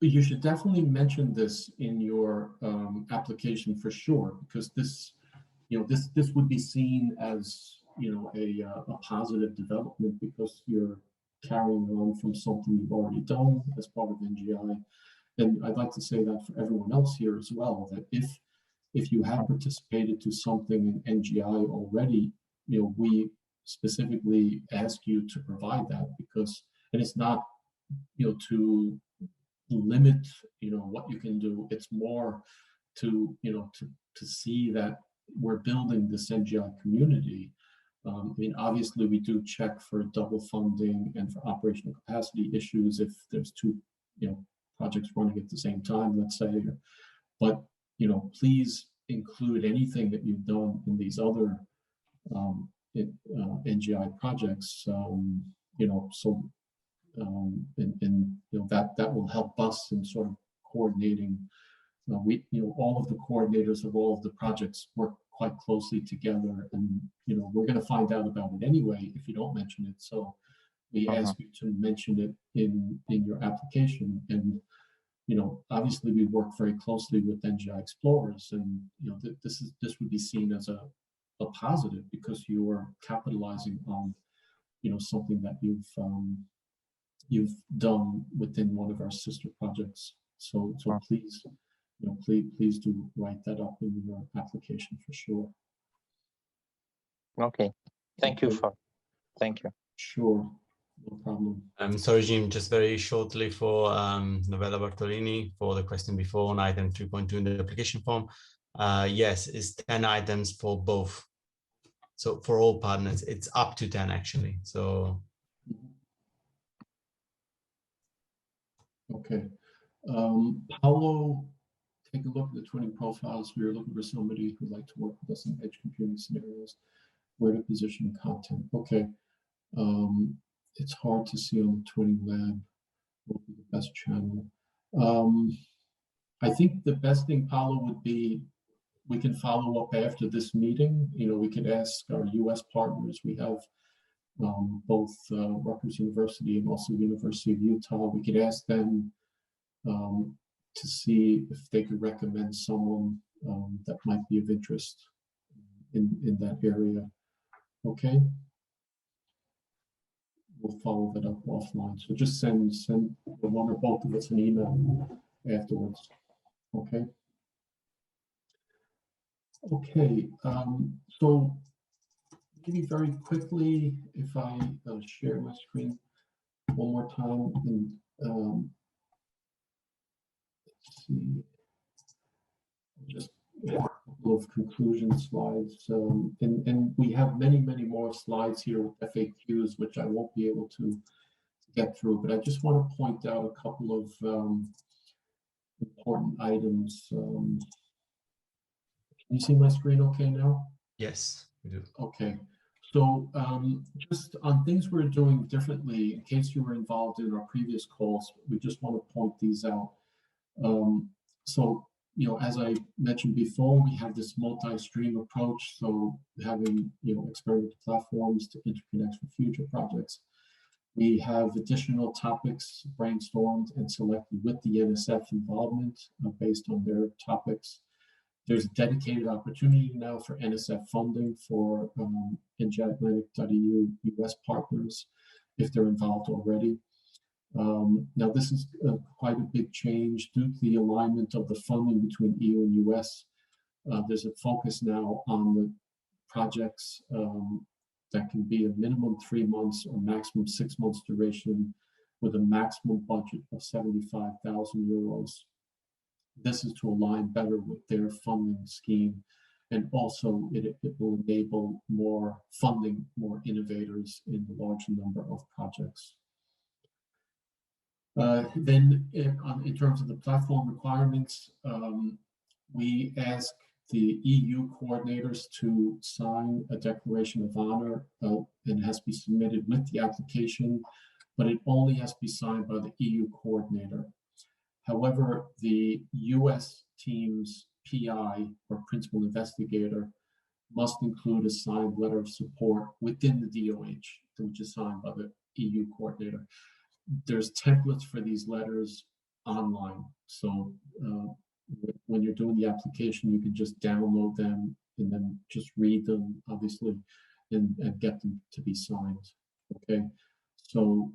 You should definitely mention this in your application for sure, because this this would be seen as, a positive development because you're carrying on from something you've already done as part of NGI. And I'd like to say that for everyone else here as well, that if you have participated to something in NGI already, we specifically ask you to provide that because, and it's not, to limit, what you can do. It's more to, to see that we're building this NGI community. Obviously we do check for double funding and for operational capacity issues if there's two, projects running at the same time, let's say. But, please include anything that you've done in these other NGI projects, that will help us in sort of coordinating. All of the coordinators of all of the projects work quite closely together, and we're going to find out about it anyway if you don't mention it. So we ask you to mention it in your application, and obviously we work very closely with NGI Explorers, and this would be seen as a positive because you are capitalizing on something that you've done within one of our sister projects. So please, please do write that up in your application for sure. Okay. Thank you. Sure, no problem. Sorry, Jim, just very shortly for Novella Bartolini for the question before on item 3.2 in the application form. Yes, it's 10 items for both. So for all partners, it's up to 10 actually. So. Okay. Paolo, take a look at the twinning profiles. We are looking for somebody who'd like to work with us in edge computing scenarios, where to position content. Okay. It's hard to see on the Twinning Lab what would be the best channel. I think the best thing, Paolo, would be we can follow up after this meeting. We could ask our US partners. We have both Rutgers University and also University of Utah. We could ask them to see if they could recommend someone that might be of interest in that area. Okay. We'll follow that up offline. So just send one or both of us an email afterwards. Okay. Okay. So maybe very quickly, if I share my screen one more time, and let's see, just a couple of conclusion slides, and we have many more slides here with FAQs, which I won't be able to get through, but I just want to point out a couple of important items. Can you see my screen okay now? Yes, we do. Okay. So just on things we're doing differently, in case you were involved in our previous calls, we just want to point these out. So, as I mentioned before, we have this multi-stream approach. So having, experimental platforms to interconnect for future projects. We have additional topics brainstormed and selected with the NSF involvement based on their topics. There's a dedicated opportunity now for NSF funding for NGIatlantic.eu US partners if they're involved already. Now, this is quite a big change due to the alignment of the funding between EU and US. There's a focus now on the projects that can be a minimum 3 months or maximum 6 months duration with a maximum budget of 75,000 euros. This is to align better with their funding scheme, and also it will enable more funding, more innovators in a large number of projects. Then in terms of the platform requirements, we ask the EU coordinators to sign a declaration of honor, and it has to be submitted with the application, but it only has to be signed by the EU coordinator. However, the US team's PI, or principal investigator, must include a signed letter of support within the DOH, which is signed by the EU coordinator. There's templates for these letters online. So when you're doing the application, you can just download them and then just read them, obviously, and get them to be signed. Okay, so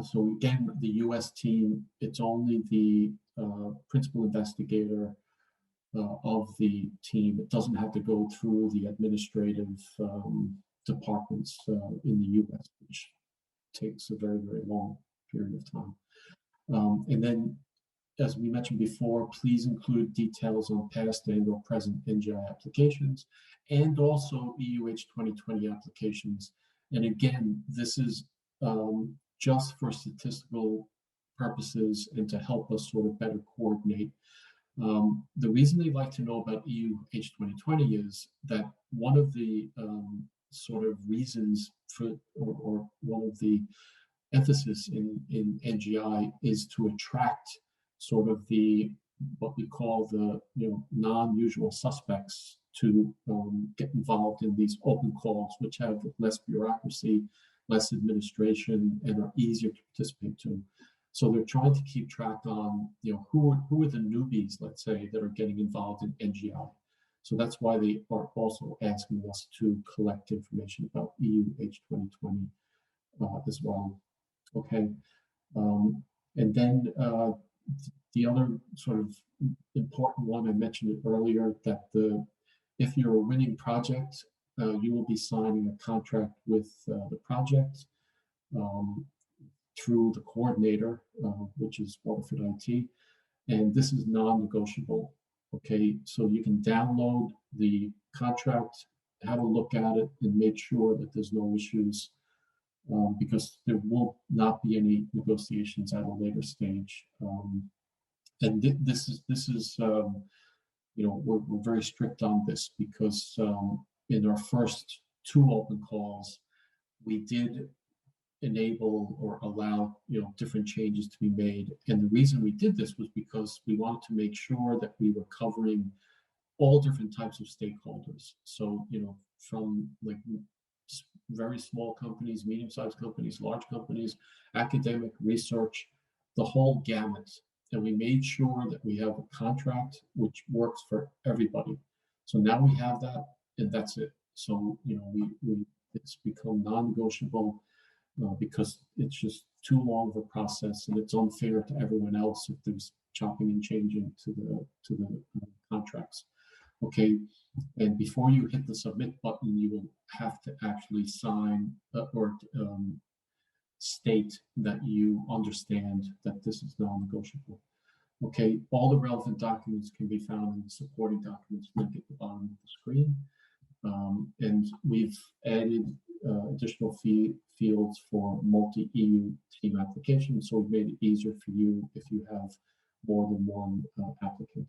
so again, the U.S. team, it's only the principal investigator of the team. It doesn't have to go through the administrative departments in the U.S., which takes a very, very long period of time. And then, as we mentioned before, please include details on past and or present NGI applications, and also EUH 2020 applications. And again, this is just for statistical purposes and to help us sort of better coordinate. The reason they like to know about EUH 2020 is that one of the sort of reasons for, or one of the emphasis in NGI is to attract sort of the, what we call the, non-usual suspects to get involved in these open calls, which have less bureaucracy, less administration, and are easier to participate to. So they're trying to keep track on, who are the newbies, let's say, that are getting involved in NGI. So that's why they are also asking us to collect information about EUH 2020 as well. Okay, and then the other sort of important one, I mentioned it earlier, that if you're a winning project, you will be signing a contract with the project through the coordinator, which is Waterford IT, and this is non-negotiable. Okay, so you can download the contract, have a look at it, and make sure that there's no issues, because there will not be any negotiations at a later stage. And this is we're very strict on this, because in our first 2 open calls, we did enable or allow different changes to be made. And the reason we did this was because we wanted to make sure that we were covering all different types of stakeholders. So from like very small companies, medium-sized companies, large companies, academic, research, the whole gamut. And we made sure that we have a contract which works for everybody. So now we have that, and that's it. So it's become non-negotiable because it's just too long of a process, and it's unfair to everyone else if there's chopping and changing to the contracts. Okay, and before you hit the submit button, you will have to actually sign or state that you understand that this is non-negotiable. Okay, all the relevant documents can be found in the supporting documents link at the bottom of the screen. And we've added additional fields for multi-EU team applications, so we've made it easier for you if you have more than one applicant.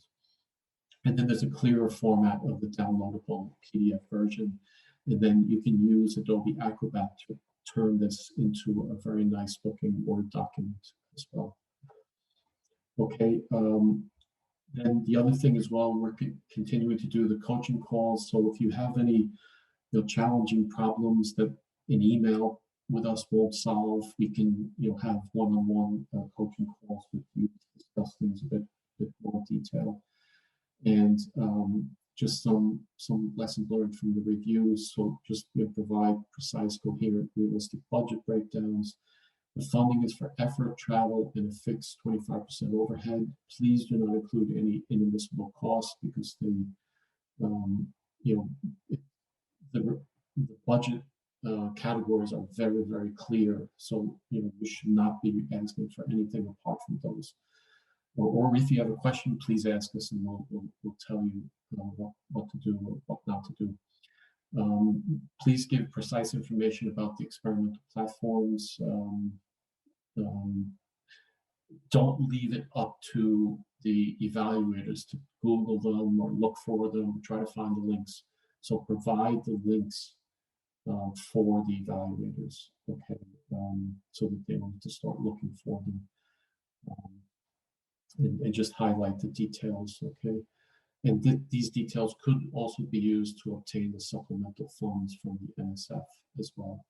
And then there's a clearer format of the downloadable PDF version. And then you can use Adobe Acrobat to turn this into a very nice looking Word document as well. Okay, then the other thing as well, we're continuing to do the coaching calls. So if you have any challenging problems that an email with us won't solve, we can have one-on-one coaching calls with you to discuss things a bit more detail. And just some lessons learned from the reviews. So just provide precise, coherent, realistic budget breakdowns. The funding is for effort, travel, and a fixed 25% overhead. Please do not include any inadmissible costs, because the budget categories are very, very clear. So you should not be asking for anything apart from those. Or if you have a question, please ask us, and we'll tell you what to do or what not to do. Please give precise information about the experimental platforms. Don't leave it up to the evaluators to Google them or look for them, try to find the links. So provide the links for the evaluators, okay, so that they don't have to start looking for them. And just highlight the details, okay? And these details could also be used to obtain the supplemental funds from the NSF as well.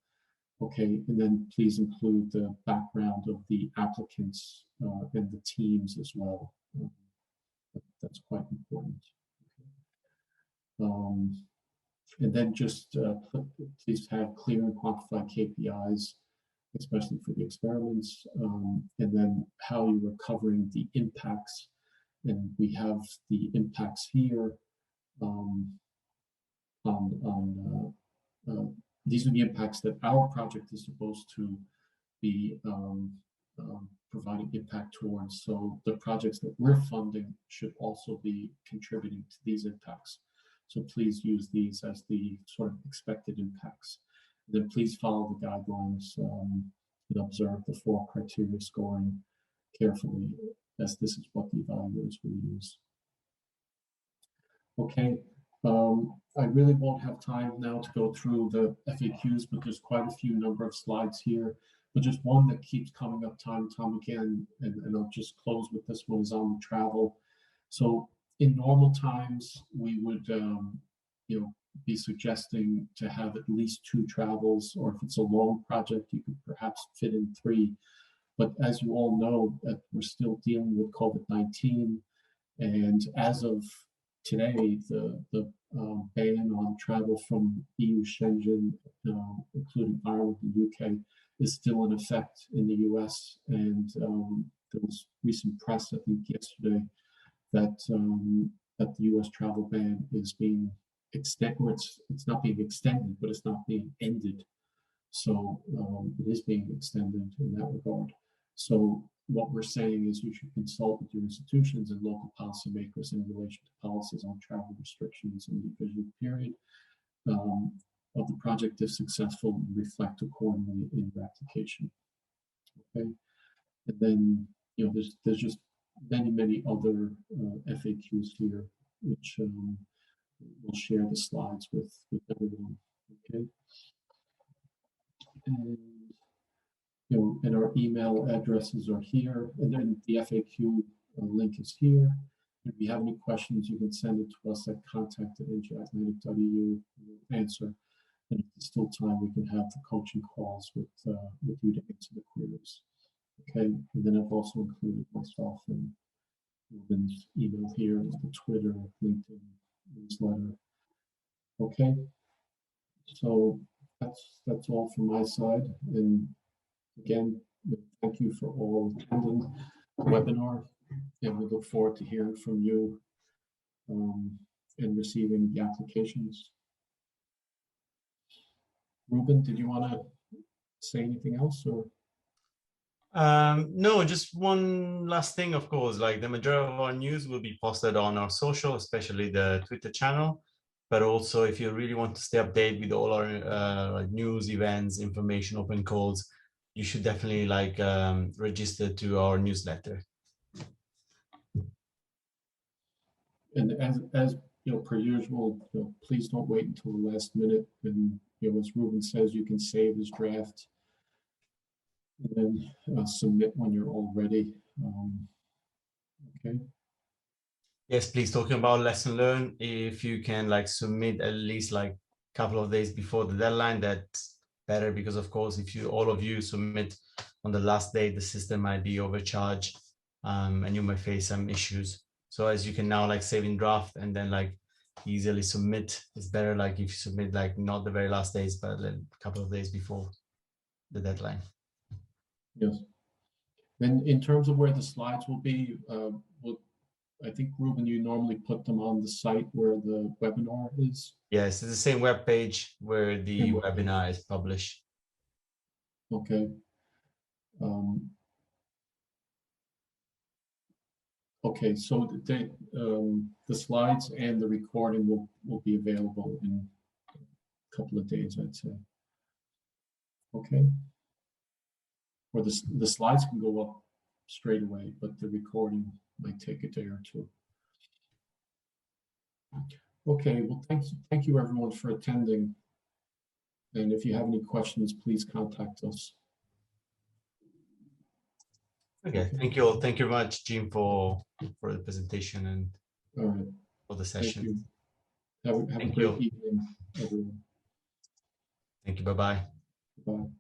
Okay, and then please include the background of the applicants and the teams as well. That's quite important. And then just please have clear and quantified KPIs, especially for the experiments, and then how you are covering the impacts. And we have the impacts here these are the impacts that our project is supposed to be providing impact towards. So the projects that we're funding should also be contributing to these impacts. So please use these as the sort of expected impacts. Then please follow the guidelines and observe the 4 criteria scoring carefully, as this is what the evaluators will use. Okay, I really won't have time now to go through the FAQs, but there's quite a few number of slides here. But just one that keeps coming up time and time again, and I'll just close with this one, is on travel. So in normal times, we would be suggesting to have at least 2 travels, or if it's a long project, you could perhaps fit in 3. But as you all know, that we're still dealing with COVID-19, and as of today, the ban on travel from EU Schengen, including Ireland and UK, is still in effect in the US. And there was recent press, I think yesterday, that that the US travel ban is being extended, or it's not being extended, but it's not being ended. So it is being extended in that regard. So what we're saying is you should consult with your institutions and local policymakers in relation to policies on travel restrictions in the revision period of the project, if successful, and reflect accordingly in your application. Okay, and then there's just many other FAQs here, which we'll share the slides with everyone. Okay, and and our email addresses are here, and then the FAQ link is here. If you have any questions, you can send it to us at contact@NGIatlantic.eu. We'll answer. And if there's still time, we can have the coaching calls with you to answer the queries. Okay, and then I've also included myself and Ruben's email here, the Twitter, LinkedIn, newsletter. Okay, so that's all from my side. And again, thank you for all attending the webinar, and we look forward to hearing from you and receiving the applications. Ruben, did you want to say anything else, or? No, just one last thing, of course, like the majority of our news will be posted on our social, especially the Twitter channel. But also, if you really want to stay updated with all our news, events, information, open calls, you should definitely register to our newsletter. And as per usual, please don't wait until the last minute. And as Ruben says, you can save his draft and then submit when you're all ready. Okay. Yes, please. Talking about lesson learned, if you can submit at least a couple of days before the deadline, that's better, because of course, if all of you submit on the last day, the system might be overcharged, and you might face some issues. So as you can now save in draft and then easily submit, it's better if you submit not the very last days, but a couple of days before the deadline. Yes. Then in terms of where the slides will be, I think, Ruben, you normally put them on the site where the webinar is? Yes, it's the same web page where the webinar is published. Okay. Okay, so the slides and the recording will be available in a couple of days, I'd say. Okay. Or the slides can go up straight away, but the recording might take a day or 2. Okay, well, thank you everyone for attending. And if you have any questions, please contact us. Okay, thank you all. Thank you very much, Jim, for the presentation and for the session. Thank you. Have a great evening, everyone. Thank you. Bye-bye. Bye.